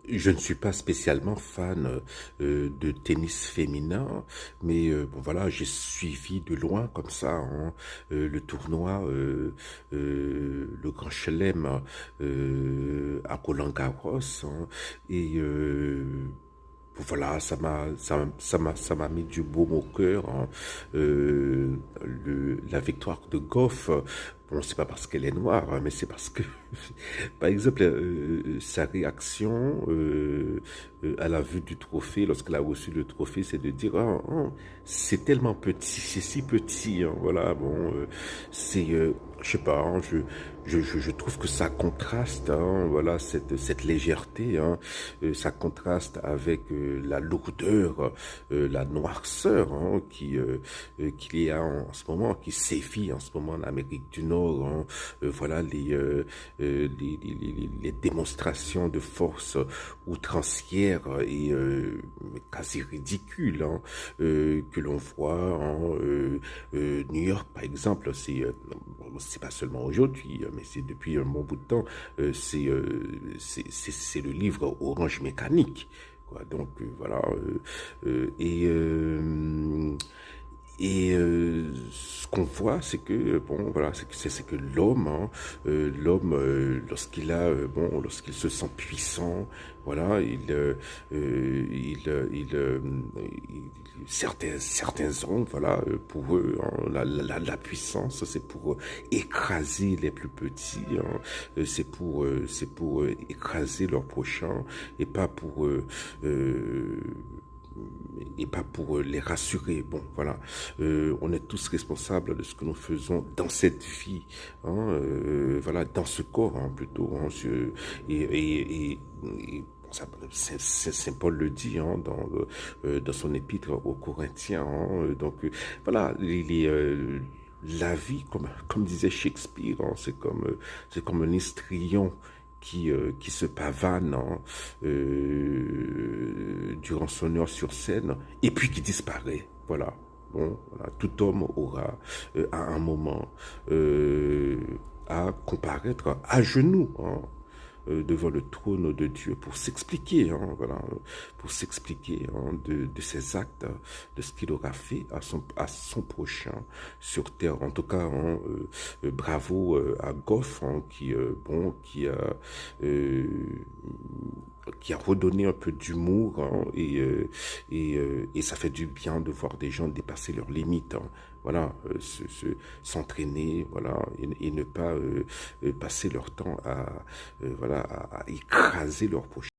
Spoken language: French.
Je ne suis pas spécialement fan de tennis féminin, mais bon voilà, j'ai suivi de loin comme ça hein, le tournoi, le Grand Chelem à Roland-Garros, hein, et voilà, ça m'a mis du baume au cœur, hein. La victoire de Goff, bon, c'est pas parce qu'elle est noire, hein, mais c'est parce que, par exemple, sa réaction à la vue du trophée, lorsqu'elle a reçu le trophée, c'est de dire, c'est tellement petit, c'est si petit, hein, voilà, bon, je sais pas, hein, je trouve que ça contraste, hein, voilà, cette légèreté, hein, ça contraste avec la lourdeur, la noirceur hein, qu'il y a en ce moment, qui sévit en ce moment en Amérique du Nord. Hein. Voilà les démonstrations de force outrancières et quasi ridicules hein, que l'on voit en New York, par exemple. C'est pas seulement aujourd'hui, mais c'est depuis un bon bout de temps. C'est le livre Orange Mécanique. Quoi. Donc voilà. Ce qu'on voit, c'est que bon, voilà, c'est que l'homme, hein, lorsqu'il a, bon, lorsqu'il se sent puissant, voilà, certains hommes, voilà, pour eux, hein, la puissance, c'est pour écraser les plus petits, hein, c'est pour écraser leurs prochains euh, et pas pour les rassurer. Bon, voilà, on est tous responsables de ce que nous faisons dans cette vie, hein, voilà, dans ce corps hein, plutôt. Hein, et Saint Paul le dit hein, dans son épître aux Corinthiens. Hein, donc voilà, la vie, comme disait Shakespeare, hein, c'est comme un histrion qui se pavane hein, durant son heure sur scène et puis qui disparaît. Voilà. Bon, voilà. Tout homme aura à un moment à comparaître à genoux. Hein, devant le trône de Dieu pour s'expliquer, hein, voilà, pour s'expliquer hein, de ses actes, de ce qu'il aura fait à son prochain sur terre. En tout cas, hein, bravo à Goff hein, bon, euh, qui a redonné un peu d'humour hein, et ça fait du bien de voir des gens dépasser leurs limites. Hein. Voilà, s'entraîner, voilà, et ne pas passer leur temps à, voilà, à écraser leur prochain.